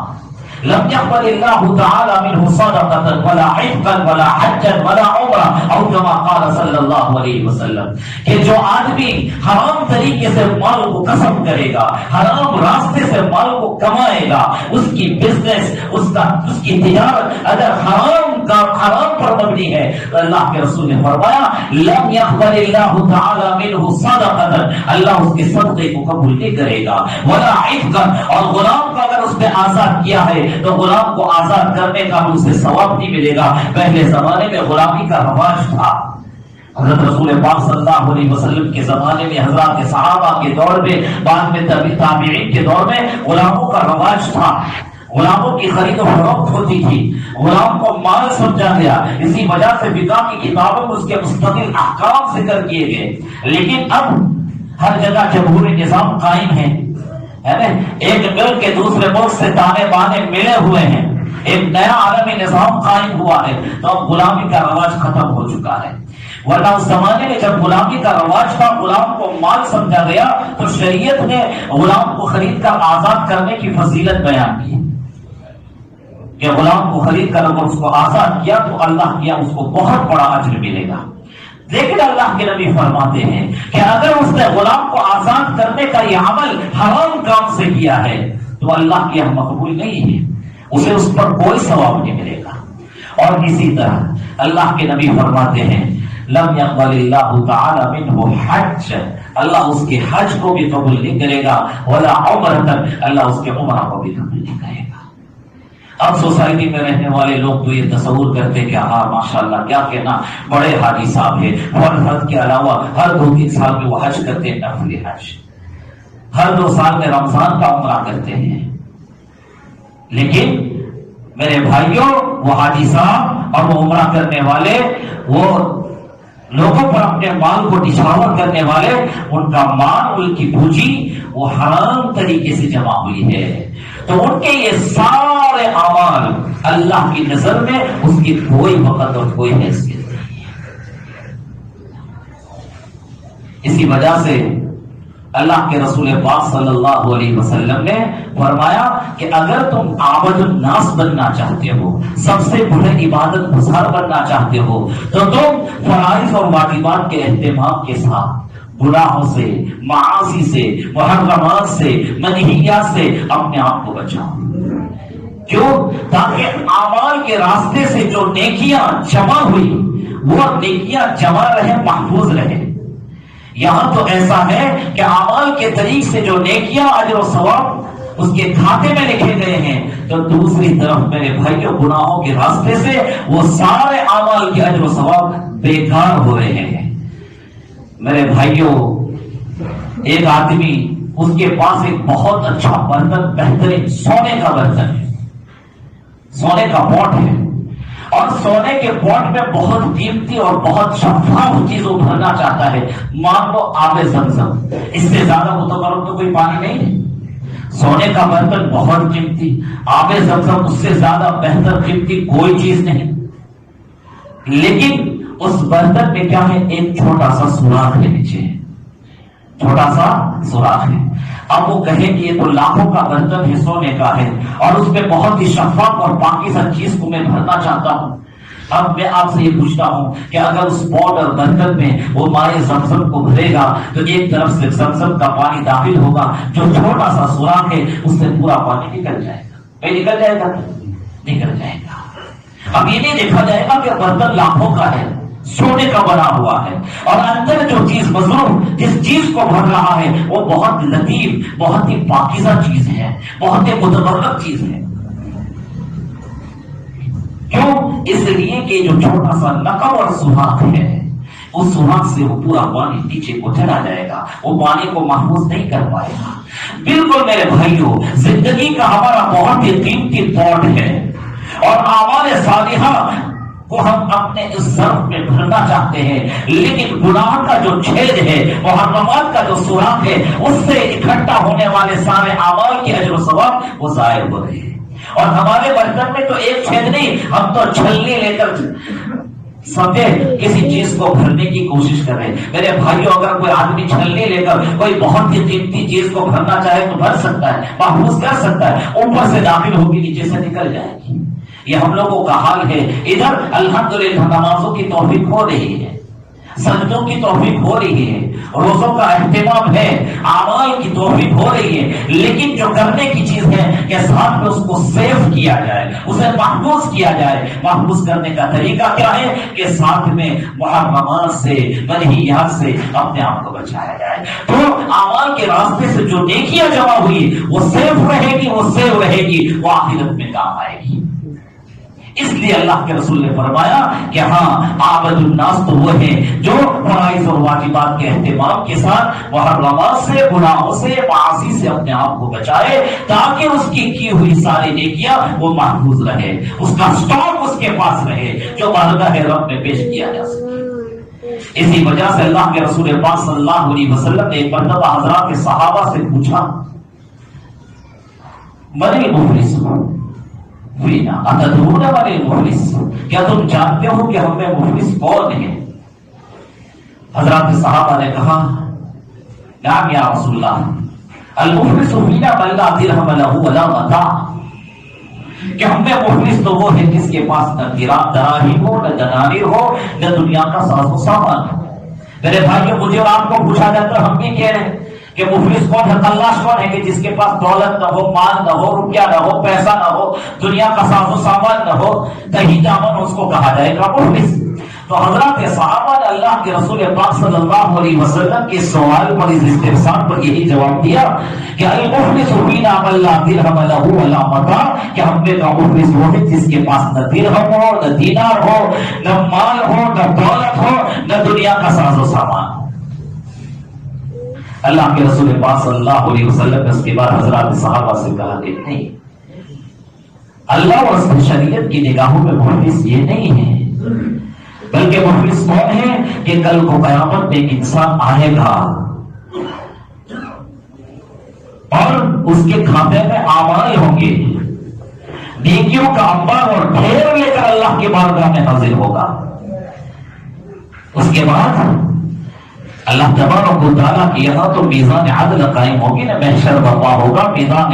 لم يقبل اللہ تعالی منه صدقة ولا عتقا ولا حجا ولا عمرہ، اور كما قال صلی اللہ علیہ وسلم کہ جو آدمی حرام طریقے سے مال کو کسب کرے گا، حرام راستے سے مال کو کمائے گا، اس کی بزنس اس کی تجارت اگر حرام پر مبنی ہے تو اللہ کے رسول نے فرمایا لم يقبل اللہ تعالی منه صدقة، اللہ اس کے صدقے کو قبول نہیں کرے گا، ولا عتقا، اور غلام کو اگر اس نے آزاد کیا ہے تو غلام کو آزاد کرنے کا بھی اسے ثواب نہیں ملے گا. پہلے زمانے میں غلامی کا رواج تھا. حضرت رسول پاک صلی اللہ علیہ وسلم کے زمانے میں، حضرات کے صحابہ کے دور میں، بعد میں تابعین کے دور میں غلاموں کا رواج تھا. غلاموں کی خرید و فروخت ہوتی تھی، غلام کو مال سمجھا گیا. اسی وجہ سے فقہ کی کتابوں میں اس کے مستقل احکام ذکر کیے گئے. لیکن اب ہر جگہ جمہوری نظام قائم ہے، ایک ملک کے دوسرے ملک سے تانے بانے ملے ہوئے ہیں، ایک نیا عالمی نظام قائم ہوا ہے. تو اب غلامی کا رواج ختم ہو چکا ہے. ورنہ اس زمانے میں جب غلامی کا رواج تھا، غلام کو مال سمجھا گیا، تو شریعت نے غلام کو خرید کر آزاد کرنے کی فضیلت بیان کی کہ غلام کو خرید کر اگر اس کو آزاد کیا تو اللہ کیا اس کو بہت بڑا اجر ملے گا. لیکن اللہ کے نبی فرماتے ہیں کہ اگر اس نے غلام کو آزاد کرنے کا یہ عمل حرام کام سے کیا ہے تو اللہ کی یہاں مقبول نہیں ہے، اسے اس پر کوئی ثواب نہیں ملے گا. اور اسی طرح اللہ کے نبی فرماتے ہیں لم يقبل اللہ تعالی منه حج، اللہ اس کے حج کو بھی قبول نہیں کرے گا، ولا عمرہ، اللہ اس کے عمرہ کو بھی قبول نہیں کرے گا. اب سوسائٹی میں رہنے والے لوگ تو یہ تصور کرتے کہ ہاں ماشاءاللہ کیا کہنا، بڑے حاجی صاحب ہے، اور حج کے علاوہ ہر 2-3 سال میں وہ حج کرتے ہیں، نفل حج، ہر 2 سال میں رمضان کا عمرہ کرتے ہیں۔ لیکن میرے بھائیوں، وہ حاجی صاحب اور وہ عمرہ کرنے والے، وہ لوگوں پر اپنے مال کو نچھاور کرنے والے، ان کا مال، ان کی پونجی وہ حرام طریقے سے جمع ہوئی ہے، تو ان کے یہ سارے اعمال اللہ کی نظر میں اس کی کوئی وقت اور کوئی حیثیت نہیں ہے۔ اسی وجہ سے اللہ کے رسول پاک صلی اللہ علیہ وسلم نے فرمایا کہ اگر تم عابد الناس بننا چاہتے ہو، سب سے بڑے عبادت گزار بننا چاہتے ہو، تو تم فرائض اور واجبات کے اہتمام کے ساتھ گناہوں سے، معاصی سے، محرمات سے، منہیات سے اپنے آپ کو بچاؤ۔ کیوں؟ تاکہ اعمال کے راستے سے جو نیکیاں جمع ہوئی وہ نیکیاں جمع رہے، محفوظ رہے۔ یہاں تو ایسا ہے کہ اعمال کے طریق سے جو نیکیاں، اجر و ثواب اس کے کھاتے میں لکھے گئے ہیں، تو دوسری طرف میرے بھائیوں گناہوں کے راستے سے وہ سارے اعمال کے اجر و ثواب بیکار ہو رہے ہیں۔ میرے بھائیوں، ایک آدمی، اس کے پاس ایک بہت اچھا برتن، بہترین سونے کا برتن ہے، سونے کا پوٹ ہے، اور سونے کے پوٹ میں بہت قیمتی اور بہت شفاف چیزوں بھرنا چاہتا ہے، مان لو آب زمزم، اس سے زیادہ متبرک تو کوئی پانی نہیں ہے۔ سونے کا برتن بہت قیمتی، آب زمزم اس سے زیادہ بہتر قیمتی کوئی چیز نہیں، لیکن اس برتن میں کیا ہے؟ ایک چھوٹا سا سوراخ ہے، نیچے چھوٹا سا سوراخ ہے۔ اب وہ کہے کہ یہ تو لاکھوں کا برتن ہے، سونے کا ہے، اور اس میں بہت ہی شفاف اور پاکیزہ چیز کو میں بھرنا چاہتا ہوں۔ اب میں آپ سے یہ پوچھتا ہوں کہ اگر اس پوٹ اور برتن میں وہ مائع زمزم کو بھرے گا تو ایک طرف سے زمزم کا پانی داخل ہوگا، جو چھوٹا سا سوراخ ہے اس سے پورا پانی نکل جائے گا، نکل جائے گا، نکل جائے گا۔ اب یہ نہیں دیکھا جائے گا کہ برتن لاکھوں کا ہے، سونے کا بنا ہوا ہے، اور اندر جو چیز مظلوم جس چیز کو بھر رہا ہے وہ بہت لطیف، بہت ہی پاکیزہ چیز ہے، بہت ہی متبرک چیز ہے۔ کیوں؟ اس لیے کہ جو چھوٹا سا نقب اور سوراخ ہے، اس سوراخ سے وہ پورا پانی نیچے کو چلا جائے گا، وہ پانی کو محفوظ نہیں کر پائے گا۔ بالکل میرے بھائیوں، زندگی کا ہمارا بہت ہی قیمتی پوٹ ہے، اور اعمال صالحہ کو ہم اپنے اس ظرف میں بھرنا چاہتے ہیں، لیکن گناہ کا جو چھید ہے، محرمات کا جو سوراخ ہے، اس سے اکٹھا ہونے والے سارے اعمال کے اجر و ثواب وہ ضائع ہو رہے ہیں۔ اور ہمارے برتن میں تو ایک چھید نہیں، ہم تو چھلنی لے کر سمجھے کسی چیز کو بھرنے کی کوشش کر رہے ہیں۔ میرے بھائیوں، اگر کوئی آدمی چھلنی لے کر کوئی بہت ہی قیمتی چیز کو بھرنا چاہے تو بھر سکتا ہے، محفوظ کر سکتا ہے، اوپر سے داخل ہوگی، نیچے سے نکل جائے گی۔ یہ ہم لوگوں کا حال ہے۔ ادھر الحمدللہ نمازوں کی توفیق ہو رہی ہے، سجدوں کی توفیق ہو رہی ہے، روزوں کا اہتمام ہے، اعمال کی توفیق ہو رہی ہے، لیکن جو کرنے کی چیز ہے کہ ساتھ میں اس کو سیف کیا جائے، اسے محفوظ کیا جائے۔ محفوظ کرنے کا طریقہ کیا ہے؟ کہ ساتھ میں محرمات سے، منہیات سے اپنے آپ کو بچایا جائے، تو اعمال کے راستے سے جو نیکیاں جمع ہوئی وہ سیف رہے گی، وہ سیو رہے گی، وہ آخرت میں کام آئے گی۔ اس لیے اللہ کے رسول نے فرمایا کہ ہاں، عابد الناس تو وہ ہیں جو فرائض اور واجبات کے اہتمام کے ساتھ محرمات سے، گناہوں سے، معاصی سے اپنے آپ کو بچائے، تاکہ اس کی ہوئی ساری نیکیاں وہ محفوظ رہے، اس کا سٹاک اس کے پاس رہے، جو بارگاہ رب میں پیش کیا جا سکے۔ اسی وجہ سے اللہ کے رسول پاک صلی اللہ علیہ وسلم نے ایک مرتبہ حضرات کے صحابہ سے پوچھا، من المفلس فینا اتدرون من المفلس، کیا تم جانتے ہو کہ ہم میں مفلس کون ہے؟ حضرات صحابہ نے کہا، نعم یا رسول اللہ، المفلس فینا من لا درہم لہ ولا متاع، کہ ہم میں مفلس تو وہ ہے جس کے پاس نہ دراہیم ہو، نہ دنانیر ہو، نہ دنیا کا ساز و سامان ہو۔ میرے بھائیوں، مجھے اور آپ کو پوچھا جاتا ہے، ہم بھی کہہ رہے ہیں کہ مفلس کون ہے؟ تلاش کون ہے؟ کہ جس کے پاس دولت نہ ہو، مال نہ ہو، روپیہ نہ ہو، پیسہ نہ ہو، دنیا کا ساز و سامان نہ ہو، کہیں دامن اس کو کہا جائے گا مفلس۔ تو حضرات صحابہ نے اللہ کے رسول پاک صلی اللہ علیہ وسلم کے سوال پر، اس استفسار پر یہی جواب دیا کہ المفلس فینا من لا درہم لہ ولا متاع، کہ ہم میں کا مفلس وہ ہے جس کے پاس نہ درہم ہو، نہ دینار ہو، نہ مال ہو، نہ دولت ہو، نہ دنیا کا ساز و سامان. اللہ کے رسول پاک صلی اللہ علیہ وسلم نے اس کے بعد حضرات صحابہ سے کہا کہ نہیں، اللہ اور اس کی شریعت کی نگاہوں میں مفلس یہ نہیں ہے، بلکہ مفلس کون ہے کہ کل کو قیامت میں ایک انسان آئے گا اور اس کے کھاتے میں اعمال ہوں گے، نیکیوں کا انبار اور ڈھیر لے کر اللہ کے بارگاہ میں حاضر ہوگا. اس کے بعد اللہ تبارک و تعالیٰ کی یہاں تو میزان عدل قائم ہوگی نا، محشر برپا ہوگا، میزان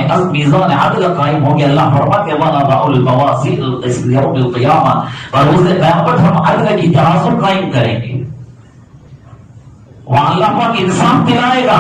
عدل قائم ہوگی. اللہ فرماتے ہیں وَنَضَعُ الْمَوَازِينَ الْقِسْطَ لِيَوْمِ الْقِيَامَةِ، اور روز قیامت ہم عدل کی ترازو قائم کریں گے، وہاں اللہ پاک انصاف دلائے گا.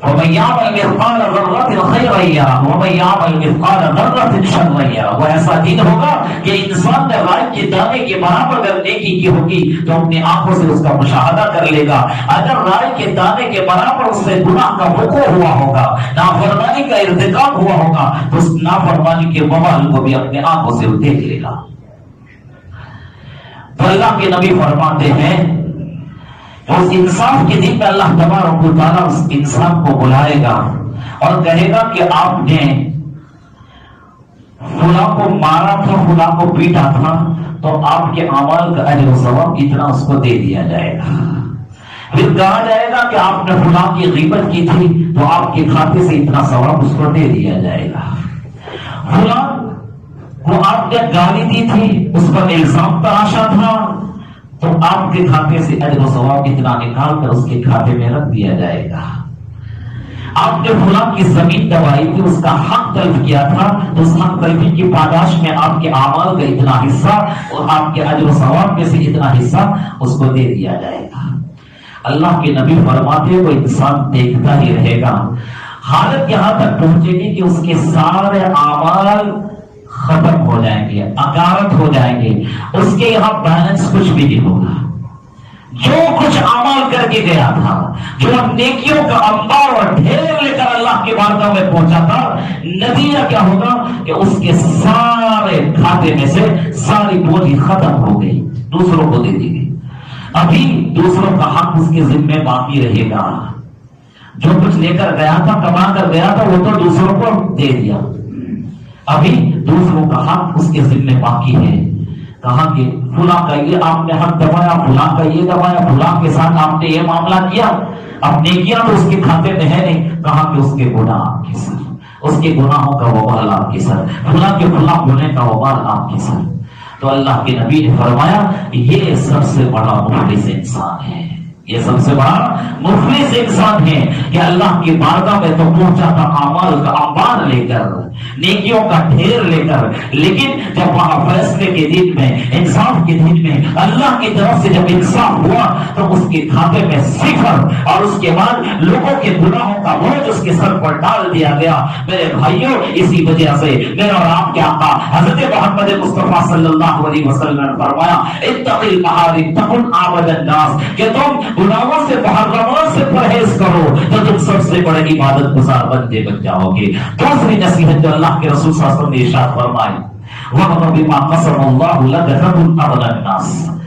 وَمَن يَعْمَلْ مِثْقَالَ ذَرَّةٍ خَيْرًا يَرَهُ وَمَن يَعْمَلْ مِثْقَالَ ذَرَّةٍ شَرًّا يَرَهُ. وہ ایسا دن ہوگا کہ انسان نے رائے کے دانے کے برابر اگر نیکی کی ہوگی تو اپنی آنکھوں سے اس کا مشاہدہ کر لے گا، اگر رائے کے دانے کے برابر اس سے گناہ کا وقوع ہوا ہوگا، نافرمانی کا ارتکاب ہوا ہوگا، تو اس نافرمانی کے وبال کو بھی اپنے آنکھوں سے دیکھ لے گا. تو اللہ کے نبی فرماتے ہیں اس انصاف کے دن میں اللہ تبارک و تعالیٰ اس انسان کو بلائے گا اور کہے گا کہ آپ نے فلاں کو مارا تھا، فلاں کو پیٹا تھا، تو آپ کے اعمال کا اجر و ثواب اتنا اس کو دے دیا جائے گا. پھر کہا جائے گا کہ آپ نے فلاں کی غیبت کی تھی تو آپ کے کھاتے سے اتنا ثواب اس کو دے دیا جائے گا. فلاں کو آپ نے گالی دی تھی، اس پر الزام تراشا تھا، تو آپ کے کھاتے سے اجر و ثواب اتنا نکال کر اس کے کھاتے میں رکھ دیا جائے گا. آپ نے فلاں کی زمین دبائی تھی، اس کا حق طلب کیا تھا، تو اس حق طلبی کی پاداش میں آپ کے اعمال کا اتنا حصہ اور آپ کے اجر و ثواب میں سے اتنا حصہ اس کو دے دیا جائے گا. اللہ کے نبی فرماتے وہ انسان دیکھتا ہی رہے گا، حالت یہاں تک پہنچے گی کہ اس کے سارے اعمال ختم ہو جائیں گے، اکارت ہو جائیں گے، اس کے یہاں بیلنس کچھ بھی نہیں ہوگا. جو کچھ اعمال کر کے گیا تھا، جو نیکیوں کا انبار اور ڈھیر لے کر اللہ کے بارگاہ میں پہنچا تھا، نتیجہ کیا ہوگا کہ اس کے سارے کھاتے میں سے ساری بوجھ ختم ہو گئی، دوسروں کو دے دی گئی. ابھی دوسروں کا حق اس کے ذمہ باقی رہے گا. جو کچھ لے کر گیا تھا، کما کر گیا تھا، وہ تو دوسروں کو دے دیا، ابھی دوسروں کا حق اس کے ذمہ باقی ہے. کہا کہ فلاں کا یہ آپ نے حق دبایا، فلاں کا یہ دبایا، فلاں کے ساتھ آپ نے یہ معاملہ کیا، اب نیکیاں تو اس کے کھاتے میں ہے نہیں. کہا کہ اس کے گناہ آپ کے سر، اس کے گناہوں کا وبال آپ کے سر، فلاں کے فلاں ہونے کا وبال آپ کے سر. تو اللہ کے نبی نے فرمایا یہ سب سے بڑا مفلس انسان ہے، یہ سب سے بڑا مفلس انسان ہے کہ اللہ کی بارگاہ میں تو پہنچا تھا اعمال کا انبار لے کر، نیکیوں کا ڈھیر لے کر، لیکن جب وہاں فیصلے کے دن میں، انصاف کے دن میں اللہ کی طرف سے جب انصاف ہوا تو اس کے کھاتے میں صفر، اور اس کے بعد لوگوں کے گناہوں کا بوجھ اس کے سر پر ڈال دیا گیا. میرے بھائیوں، اسی وجہ سے میرا اور آپ کے آقا حضرت محمد مصطفیٰ صلی اللہ علیہ وسلم نے فرمایا اتق المحارم تکن اعبد الناس، کہ تم گناہوں سے، محرمات سے پرہیز کرو تو تم سب سے بڑے عبادت گزار بندے بن جاؤ گے. دوسری نصیحت جو اللہ کے رسول صلی اللہ علیہ وسلم نے ارشاد فرمائی وَقَضَ بِمَا قَسَمَ اللَّهُ لَكَ تَكُنْ أَغْنَى النَّاسِ،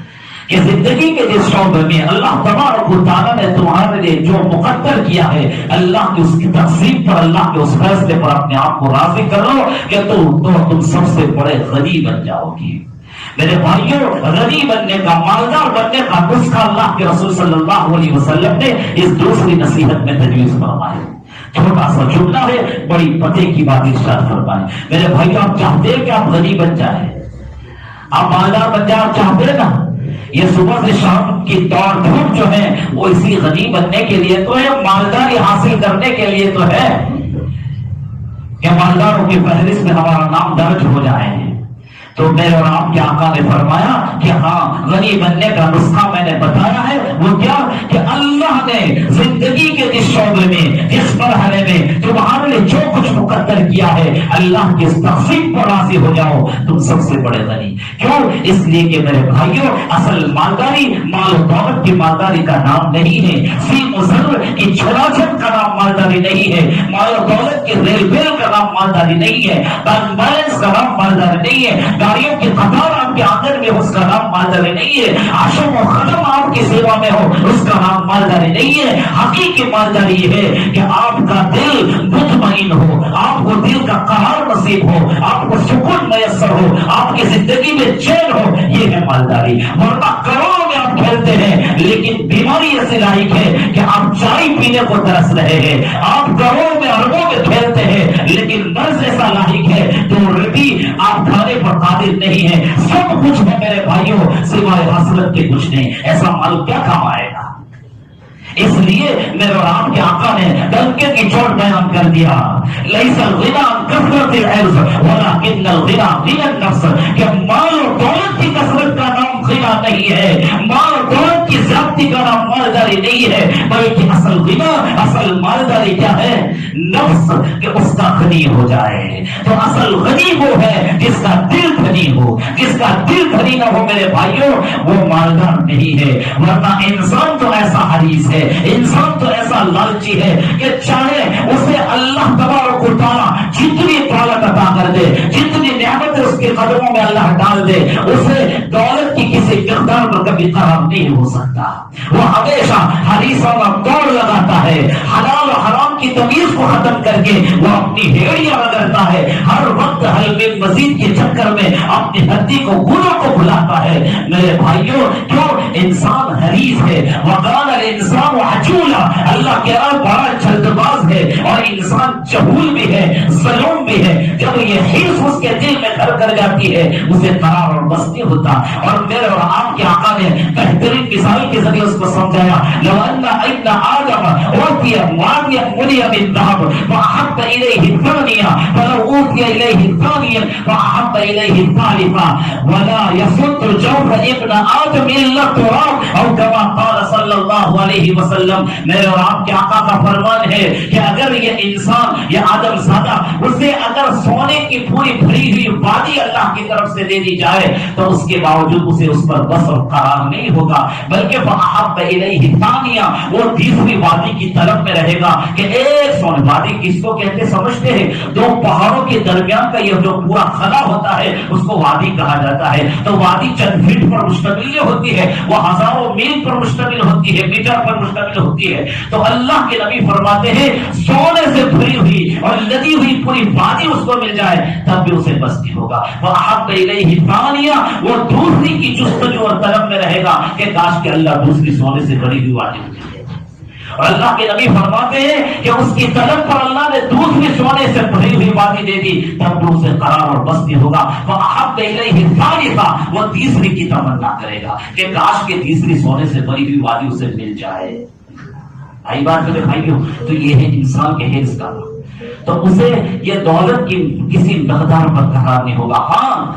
کہ زندگی کے جس شعبے میں اللہ تبارک و تعالیٰ نے تمہارے لیے جو مقدر کیا ہے، اللہ کی اس کی تقسیم پر، اللہ کے اس فیصلے پر اپنے آپ کو راضی کر لو کہ تم سب سے بڑے غنی بن جاؤ گی. میرے بھائیوں، غنی بننے کا، مالدار بننے کا نسخہ اللہ کے رسول صلی اللہ علیہ وسلم نے اس دوسری نصیحت میں تجویز فرمایا. چھوٹا سا جملہ ہے، بڑی پتے کی بات ارشاد فرمائے. میرے بھائیوں، آپ چاہتے ہیں کہ آپ غنی بن جائیں، آپ مالدار بن جائیں، آپ چاہتے ہیں نا؟ یہ صبح سے شام کی دوڑ دھوپ جو ہے وہ اسی غنی بننے کے لیے تو ہے، مالداری حاصل کرنے کے لیے تو ہے کہ مالداروں کی فہرست میں ہمارا نام درج ہو جائے. تو میرے اور آپ کے آقا نے فرمایا کہ ہاں، غنی بننے کا نسخہ میں نے بتایا ہے. وہ کیا کہ اللہ نے زندگی کے جس شعبے میں، جس مرحلے میں تمہارے لیے جو کچھ مقدر کیا ہے اللہ کی اس تقسیم پر راضی ہو جاؤ، تم سب سے بڑے غنی۔ کیوں؟ اس لیے کہ میرے بھائیوں، اصل مالداری مال و دولت کی مالداری کا نام نہیں ہے، فی مزر کی چھلاچن کا نام مالداری نہیں ہے، مال و دولت کی ریل ویل کا نام مالداری نہیں ہے، بینک بیلنس کا نام مالداری نہیں ہے، گاڑیوں کی قطار آپ کے آنگن میں اس کا نام مالداری نہیں ہے، عاشق و خدم آپ کی سیوا میں ہو اس کا نام مالداری نہیں ہے۔ حقیقی مالداری یہ ہے کہ آپ کا دل مطمئن ہو، آپ کو دل کا قرار نصیب ہو، آپ کو سکون میسر ہو، آپ کی زندگی میں چین ہو، یہ ہے مالداری۔ ورنہ کروڑوں میں آپ کھیلتے ہیں لیکن بیماری ایسی لاحق ہے کہ آپ چائے پینے کو ترس رہے ہیں، آپ کروڑوں میں اربوں میں کھیلتے ہیں لیکن مرض ایسا لاحق ہے تو روٹی آپ کھانے پر قادر نہیں ہے۔ سب کچھ ہے میرے بھائیوں سوائے حسرت کے کچھ نہیں، ایسا مال کیا کام آئے گا؟ اس لیے میرے اور آپ کے آقا نے ڈنکے کی چوٹ بیان کر دیا، لیس الغنی عن کثرت العرض ولکن الغنی غنی النفس، کہ مال اور دولت کی کثرت کا نام غنی نہیں ہے، مال اور دولت کی زیادتی کا نام مالداری نہیں ہے، بلکہ اصل غنی، اصل مالداری کیا ہے؟ نفس، کہ اس کا غنی ہو جائے۔ تو اصل غنی وہ ہے جس کا دل غنی ہو، جس کا دل غنی نہ ہو میرے بھائیوں وہ مالدار نہیں ہے۔ ورنہ انسان تو ایسا حریص ہے، انسان تو ایسا لالچی ہے کہ چاہے اسے اللہ تبارک و تعالی جتنی دولت عطا کر دے، جتنی نعمتیں اس کے قدموں میں اللہ ڈال دے، اسے دولت کی کسی مقدار پر کبھی قرار نہیں ہو سکتا۔ وہ ہمیشہ حریصوں کا دوڑ لگاتا ہے، حلال و حرام کی تمیز کو ختم کر کے وہ اپنی ہیڑیاں رگڑتا ہے، ہر وقت حل میں مزید کے چکر میں اپنی ہڈی کو گنوں کو بلاتا ہے۔ میرے بھائیوں کیوں؟ انسان حریص ہے، وقال الانسان عجولا، اللہ کے بڑا جلد باز ہے اور انسان جہول بھی ہے، ظلم بھی ہے۔ جب یہ حرص اس کے دل میں گھر کر جاتی ہے اسے قرار اور بس نہیں ہوتا۔ اور میرے اور آپ کے آقا نے بہترین مثال کے ذریعے اس کو سمجھایا، لو ان ابن آدم اوتی وادیا ملیا من ذهب فاحب الیہ الثانیہ فلو اوتی الیہ الثانیہ فاحب الیہ الثالثہ ولا يفت جوف ابن آدم الا التراب او كما قال صلی اللہ علیہ وسلم۔ میرے اور آپ کے آقا کا فرمان ہے کہ اگر یہ انسان یہ آدم زادہ اسے اگر سونے کی پوری بھری ہوئی وادی اللہ کی طرف سے دے دی جائے تو اس کے باوجود اسے اس پر بس اور قرار نہیں ہوگا، بلکہ فاحب الیہ ثانیہ، وہ تیسری وادی کی طلب میں رہے گا کہ ایک سونے وادی کس کو کہتے سمجھتے ہیں؟ دو پہاڑوں کے درمیان کا یہ جو پورا خلا ہوتا ہے اس کو وادی کہا جاتا ہے۔ تو وادی چند فٹ پر مشتمل ہوتی ہے، وہ ہزاروں میل پر مشتمل ہوتی ہے، میٹر پر مشتمل ہوتی ہے۔ تو اللہ کے نبی فرماتے ہیں سونے سے بھری ہوئی اور لدی ہوئی پوری وادی اس کو مل جائے تب بھی اسے بس نہیں ہوگا۔ وَأَحَبَّ إِلَيْهِ ثَانِيَةً، وہ دوسری کی جستجو اور طلب میں رہے گا کہ کاش کہ اللہ دوسری سونے سے بھری ہوئی وادی مجھے دے۔ اور اللہ کے نبی فرماتے ہیں کہ اس کی طلب پر اللہ نے دوسری سونے سے بھری ہوئی وادی دے دی تب بھی اسے قرار اور بس نہیں ہوگا۔ وَأَحَبَّ إِلَيْهِ الثَّالِثَةَ، وہ تیسری کی تمنا کرے گا کہ کاش کہ تیسری سونے سے بھری ہوئی وادی اسے مل جائے۔ آئی بات میرے بھائیوں، تو یہ ہے انسان کے حرص کا، تو اسے یہ دولت کی کسی مقدار پر قرار نہیں ہوگا۔ ہاں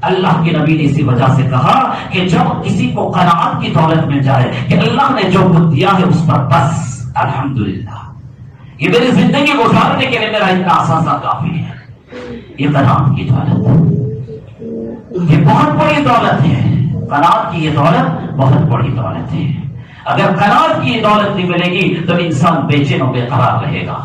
اللہ کے نبی نے اسی وجہ سے کہا کہ جب کسی کو قناعت کی دولت مل جائے کہ اللہ نے جو کچھ دیا ہے اس پر بس الحمدللہ، یہ میری زندگی گزارنے کے لیے میرا اتنا اثاثہ کافی ہے، یہ قناعت کی دولت، یہ بہت بڑی دولت ہے۔ قناعت کی یہ دولت بہت بڑی دولت ہے۔ اگر قناعت کی دولت نہیں ملے گی تو انسان بے چین و بے قرار رہے گا،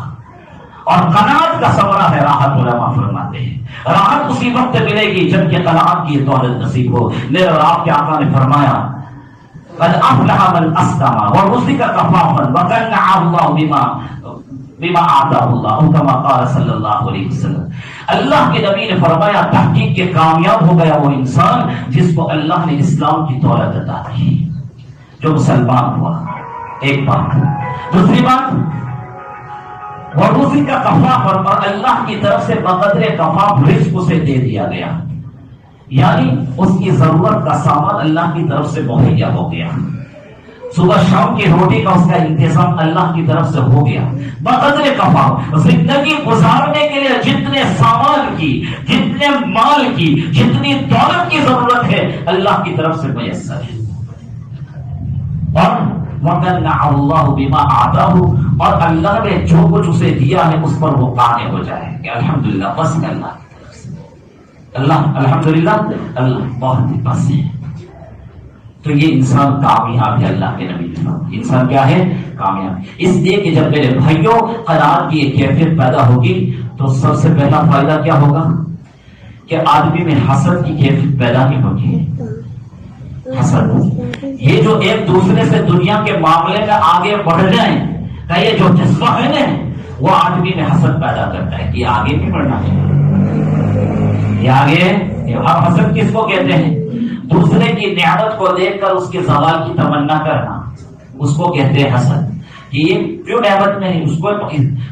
اور قناعت کا ثمرہ ہے راحت۔ علماء فرماتے ہیں راحت اسی وقت ملے گی جب کہ قناعت کی دولت نصیب ہو۔ میرے اور آپ کے آقا نے فرمایا قد افلح من اسلم ورزق کفافا وقنعه الله بما آتاه الله كما قال صلی اللہ علیہ وسلم۔ اللہ کے نبی نے فرمایا تحقیق کے کامیاب ہو گیا وہ انسان جس کو اللہ نے اسلام کی دولت عطا کی، جو مسلمان ہوا۔ ایک بات، دوسری بات وروسی کا کفاف، اور اللہ کی طرف سے بقدر کفاف رزق اسے دے دیا گیا، یعنی اس کی ضرورت کا سامان اللہ کی طرف سے مہیا ہو گیا، صبح شام کی روٹی کا اس کا انتظام اللہ کی طرف سے ہو گیا بقدر کفاف۔ زندگی گزارنے کے لیے جتنے سامان کی، جتنے مال کی، جتنی دولت کی ضرورت ہے اللہ کی طرف سے میسر ہے۔ اور وَقَنَّعَ اللَّهُ بِمَا أَعْطَاهُ، اور اللہ نے جو کچھ اسے دیا ہے اس پر وہ قانع ہو جائے کہ الحمدللہ بس اللہ الحمدللہ اللہ بہت ہی بس ہے. تو یہ انسان کامیاب ہے. اللہ کے نبی نے فرمایا انسان کیا ہے؟ کامیاب. اس لیے کہ جب میرے بھائیوں قناعت کی ایک کیفیت پیدا ہوگی تو سب سے پہلا فائدہ کیا ہوگا کہ آدمی میں حسد کی کیفیت پیدا نہیں ہوگی. حسد یہ جو ایک دوسرے سے دنیا کے معاملے میں آگے بڑھ جائیں کا یہ جو جذبہ ہے نا وہ آدمی میں حسد پیدا کرتا ہے کہ آگے بھی بڑھنا چاہیے. یہ آگے حسد کس کو کہتے ہیں؟ دوسرے کی نعمت کو دیکھ کر اس کے زوال کی تمنا کرنا اس کو کہتے ہیں حسد. کہ یہ کیوں نعمت نہیں اس کو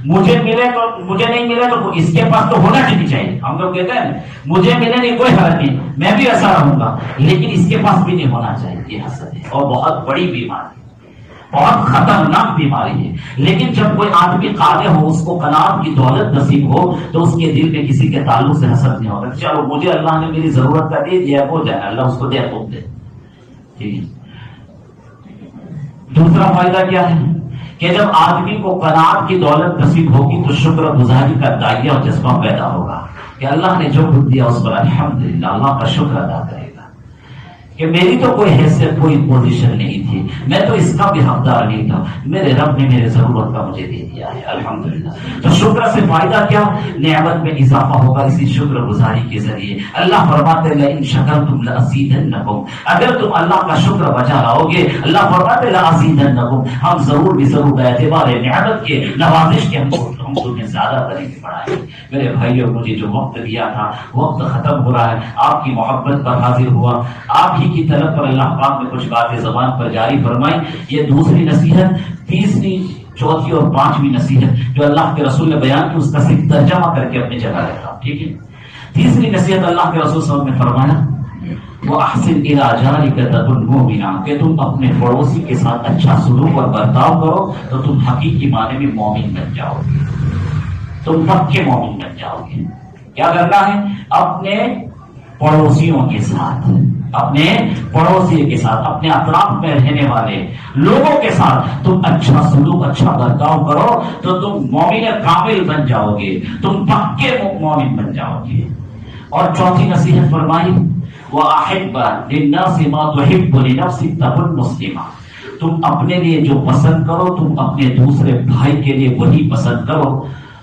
مجھے ملے تو مجھے نہیں ملے تو اس کے پاس تو ہونا نہیں چاہیے. ہم لوگ کہتے ہیں مجھے ملے نہیں کوئی حرج نہیں میں بھی ایسا رہوں گا لیکن اس کے پاس بھی نہیں ہونا چاہیے. یہ حسد ہے اور بہت بڑی بیماری بہت خطرناک بیماری ہے. لیکن جب کوئی آدمی قادر ہو اس کو قناعت کی دولت نصیب ہو تو اس کے دل میں کسی کے تعلق سے حسد نہیں ہوگا. چلو مجھے اللہ نے میری ضرورت کا دے دیا ہو جائے اللہ اس کو دے تو دے. ٹھیک ہے. دوسرا فائدہ کیا ہے کہ جب آدمی کو قناعت کی دولت نصیب ہوگی تو شکر گزاری کا دائرہ اور جذبہ پیدا ہوگا کہ اللہ نے جو کچھ دیا اس پر الحمدللہ اللہ کا شکر ادا کرے گا کہ میری تو کوئی حیثیت کوئی پوزیشن نہیں تھی میں تو اس کا بھی حقدار نہیں تھا میرے رب نے میرے ضرورت کا مجھے دے دیا ہے الحمدللہ. تو شکر سے فائدہ کیا؟ نعمت میں اضافہ ہوگا اسی شکر گزاری کے ذریعے. اللہ فرماتے لئن شکرتم لأزیدنکم اگر تم اللہ کا شکر بجا لاؤ گے اللہ فرماتے لأزیدنکم ہم ضرور بھی ضرور اعتبار نعمت کے نوازش کے ہم تمہیں زیادہ کریں گے بڑھائیں گے. میرے بھائیوں مجھے جو وقت دیا تھا وقت ختم ہو رہا ہے. آپ کی محبت پر حاضر ہوا آپ ہی کی طرف پر اللہ پاک نے کچھ باتیں زبان پر جاری فرمائی. یہ دوسری نصیحت تیسری چوتھی اور پانچویں نصیحت جو اللہ کے رسول نے بیان کی اس کا صرف ترجمہ کر کے اپنی جگہ رہتا ہوں. ٹھیک ہے. تیسری نصیحت اللہ کے رسول صلی اللہ علیہ وسلم نے فرمایا وَأَحْسِنْ إِلَىٰ جَارِكَ تَكُنْ مُؤْمِنًا کہ تم اپنے پڑوسی کے ساتھ اچھا سلوک اور برتاؤ کرو تو تم حقیقی معنی میں مومن بن جاؤ گے. تم پکے مومن بن جاؤ گے. کیا کرنا ہے؟ اپنے پڑوسیوں کے ساتھ اپنے پڑوسی کے ساتھ اپنے اطراف میں رہنے والے لوگوں کے ساتھ تم اچھا سلوک اچھا برتاؤ کرو تو تم مومن کامل بن جاؤ گے تم پکے مومن بن جاؤ گے. اور چوتھی نصیحت فرمائی وَأَحِبَّ لِلنَّاسِ مَا تُحِبُّ لِنَفْسِكَ تَكُنْ مُسْلِمًا تم اپنے لیے جو پسند کرو تم اپنے دوسرے بھائی کے لیے وہی پسند کرو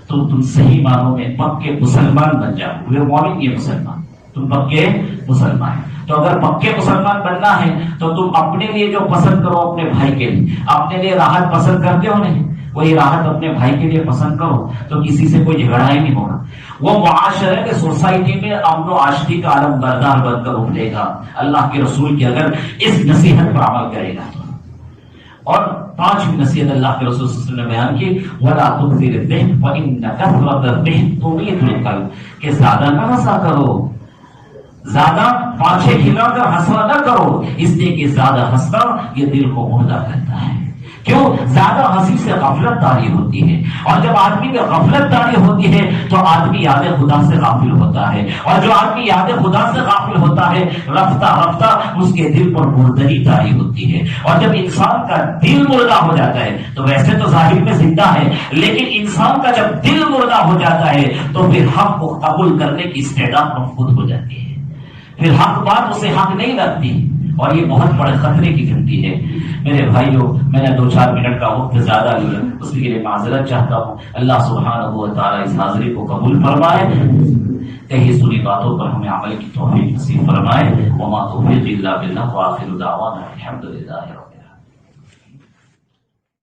تو تم صحیح معنوں میں پکے مسلمان بن جاؤ. وہ مومن یہ مسلمان تم پکے مسلمان. تو اگر پکے مسلمان بننا ہے تو تم اپنے لیے جو پسند کرو اپنے بھائی کے لیے اپنے لیے راحت پسند کرتے ہو نہیں وہی راحت اپنے بھائی کے لیے پسند کرو تو کسی سے کوئی جھگڑا ہی نہیں ہوگا. وہ معاشرے میں سوسائٹی میں امن و آشتی کا عالم بردار بن کر ابھرے گا اللہ کے رسول کی اگر اس نصیحت پر عمل کرے گا. اور پانچویں نصیحت اللہ کے رسول صلی اللہ علیہ وسلم نے بیان کی وَلَا تُكْثِرِ الذِّكْرَ فَإِنَّ كَثْرَةَ الذِّكْرِ تُمِيتُ الْقَلْبَ کہ زیادہ نہ ہنسا کرو زیادہ پانچے کھلا کر ہنسنا نہ کرو اس لیے کہ زیادہ ہنسنا یہ دل کو مردہ کرتا ہے. کیوں؟ زیادہ ہنسی سے غفلت طاری ہوتی ہے اور جب آدمی میں غفلت طاری ہوتی ہے تو آدمی یاد خدا سے غافل ہوتا ہے اور جو آدمی یاد خدا سے غافل ہوتا ہے رفتہ رفتہ اس کے دل پر مردری طاری ہوتی ہے. اور جب انسان کا دل مردہ ہو جاتا ہے تو ویسے تو ظاہر میں زندہ ہے لیکن انسان کا جب دل مردہ ہو جاتا ہے تو پھر حق کو قبول کرنے کی استعداد مفقود ہو جاتی ہے. پھر حق بات اسے حق نہیں لگتی اور یہ بہت بڑے خطرے کی گھنٹی ہے. میرے بھائیوں میں نے 2-4 منٹ کا وقت زیادہ لیا اس کے لیے معذرت چاہتا ہوں. اللہ سبحانہ و تعالیٰ اس حاضری کو قبول فرمائے کہیں سنی باتوں پر ہمیں عمل کی توفیق نصیب فرمائے. وما توفیق الا باللہ وآخر دعوانا الحمدللہ.